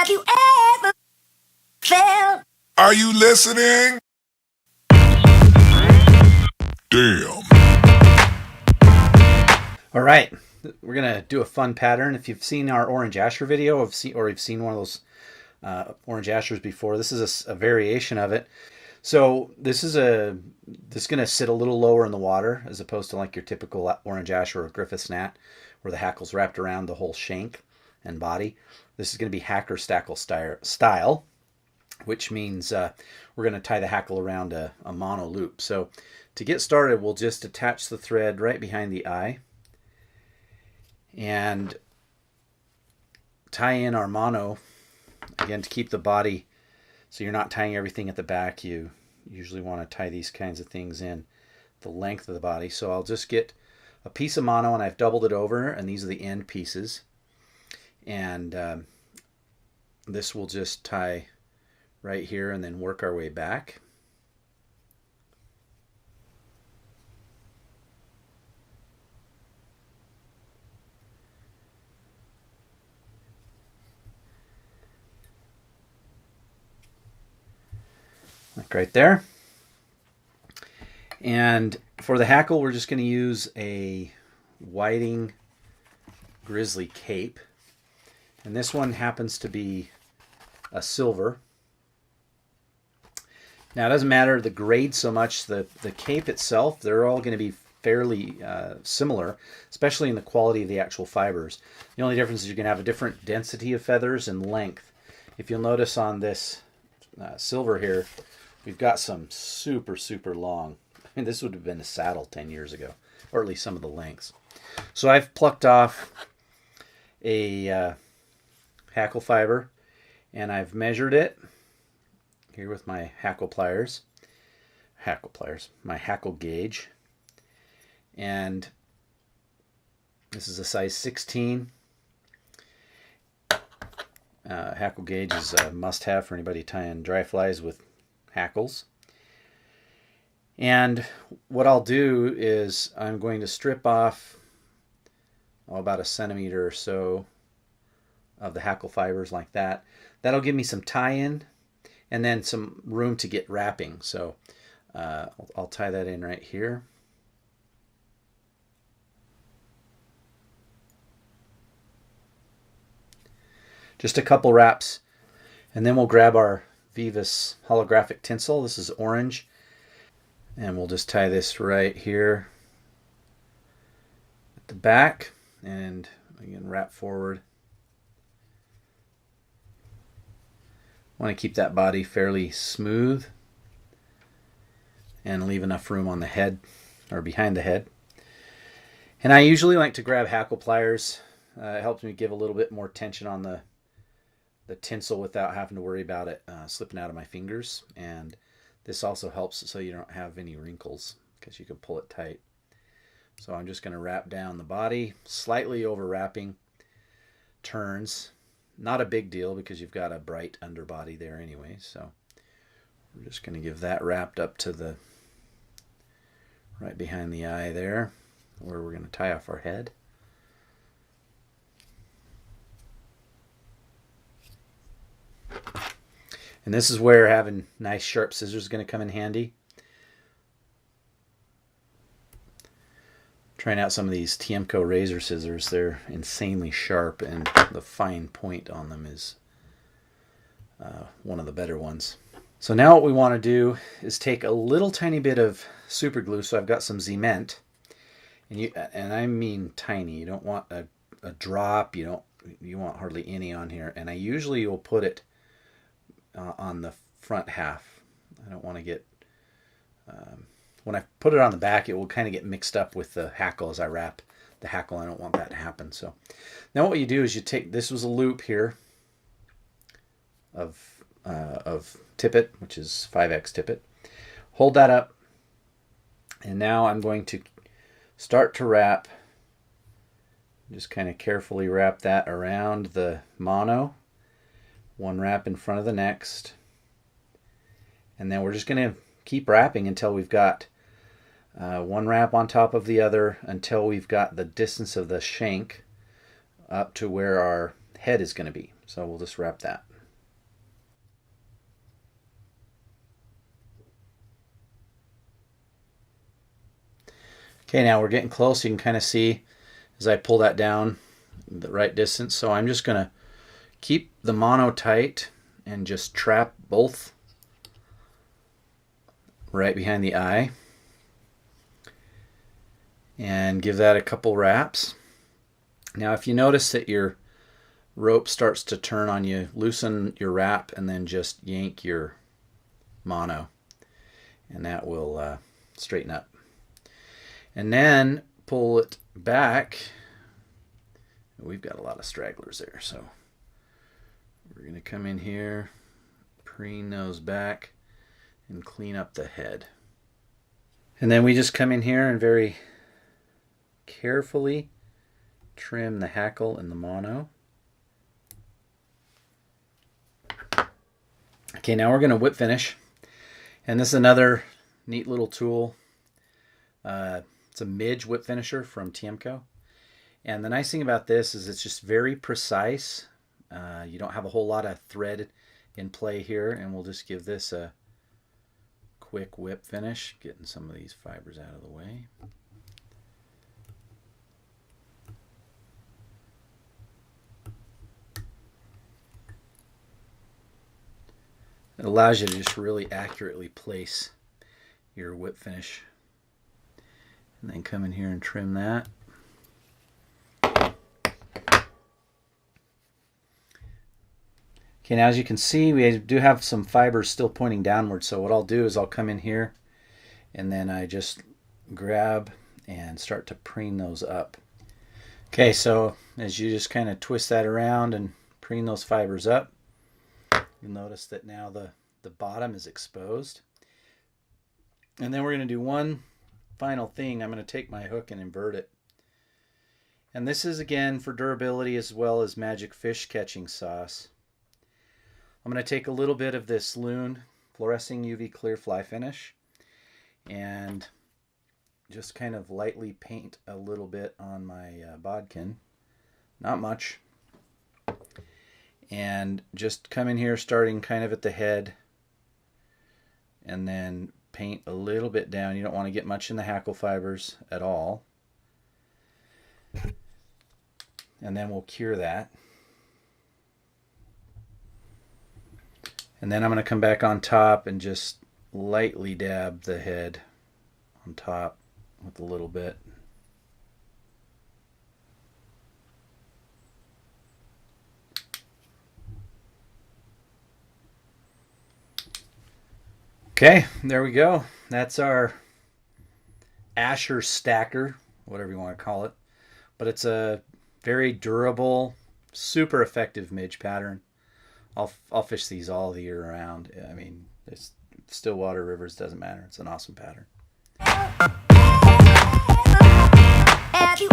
Have you ever felt? Are you listening? Damn. All right, we're gonna do a fun pattern. If you've seen our orange asher video, or you've seen one of those orange ashers before, this is a variation of it. So this is gonna sit a little lower in the water as opposed to like your typical orange asher or Griffith's gnat, where the hackle's wrapped around the whole shank and body. This is gonna be hacker stackle style, which means we're gonna tie the hackle around a mono loop. So to get started, we'll just attach the thread right behind the eye and tie in our mono, again, to keep the body, so you're not tying everything at the back. You usually want to tie these kinds of things in the length of the body. So I'll just get a piece of mono, and I've doubled it over, and these are the end pieces. And this will just tie right here and then work our way back. Like right there. And for the hackle, we're just going to use a whiting grizzly cape. And this one happens to be a silver. Now, it doesn't matter the grade so much. The cape itself, they're all going to be fairly similar, especially in the quality of the actual fibers. The only difference is you're going to have a different density of feathers and length. If you'll notice on this silver here, we've got some super, super long. I mean, this would have been a saddle 10 years ago, or at least some of the lengths. So I've plucked off a hackle fiber, and I've measured it here with my my hackle gauge. And this is a size 16. Hackle gauge is a must-have for anybody tying dry flies with hackles. And what I'll do is I'm going to strip off about a centimeter or so of the hackle fibers like that. That'll give me some tie-in and then some room to get wrapping. So I'll tie that in right here. Just a couple wraps, and then we'll grab our Vivus holographic tinsel. This is orange, and we'll just tie this right here at the back, and again wrap forward. Want to keep that body fairly smooth and leave enough room on the head, or behind the head. And I usually like to grab hackle pliers. It helps me give a little bit more tension on the tinsel without having to worry about it slipping out of my fingers. And this also helps so you don't have any wrinkles, because you can pull it tight. So I'm just going to wrap down the body, slightly overwrapping turns. Not a big deal because you've got a bright underbody there anyway. So we're just going to give that wrapped up to the right behind the eye there, where we're going to tie off our head. And this is where having nice sharp scissors is going to come in handy. Trying out some of these Tiemco razor scissors. They're insanely sharp, and the fine point on them is one of the better ones. So now what we want to do is take a little tiny bit of super glue. So I've got some cement, and I mean tiny. You don't want a drop. You want hardly any on here. And I usually will put it on the front half. I don't want to get when I put it on the back, it will kind of get mixed up with the hackle as I wrap the hackle. I don't want that to happen. So now what you do is you take, this was a loop here of tippet, which is 5X tippet. Hold that up, and now I'm going to start to wrap. Just kind of carefully wrap that around the mono. One wrap in front of the next. And then we're just going to keep wrapping until we've got one wrap on top of the other, until we've got the distance of the shank up to where our head is going to be. So we'll just wrap that. Okay, now we're getting close. You can kind of see as I pull that down the right distance. So I'm just going to keep the mono tight and just trap both right behind the eye. And give that a couple wraps. Now if you notice that your rope starts to turn on you, loosen your wrap and then just yank your mono. And that will straighten up. And then pull it back. We've got a lot of stragglers there, so we're going to come in here, preen those back, and clean up the head. And then we just come in here and very carefully trim the hackle and the mono. Okay, now we're going to whip finish. And this is another neat little tool. It's a Midge whip finisher from Tiemco. And the nice thing about this is it's just very precise. You don't have a whole lot of thread in play here. And we'll just give this a quick whip finish, getting some of these fibers out of the way. It allows you to just really accurately place your whip finish. And then come in here and trim that. Okay, now as you can see, we do have some fibers still pointing downward. So what I'll do is I'll come in here and then I just grab and start to preen those up. Okay, so as you just kind of twist that around and preen those fibers up, you'll notice that now the bottom is exposed. And then we're going to do one final thing. I'm going to take my hook and invert it. And this is again for durability as well as magic fish catching sauce. I'm going to take a little bit of this Loon fluorescing UV clear fly finish and just kind of lightly paint a little bit on my bodkin. Not much. And just come in here starting kind of at the head and then paint a little bit down. You don't want to get much in the hackle fibers at all. And then we'll cure that. And then I'm going to come back on top and just lightly dab the head on top with a little bit. Okay, there we go. That's our Asher stacker, whatever you want to call it. But it's a very durable, super effective midge pattern. I'll fish these all the year round. I mean, it's Stillwater rivers, doesn't matter. It's an awesome pattern. Have you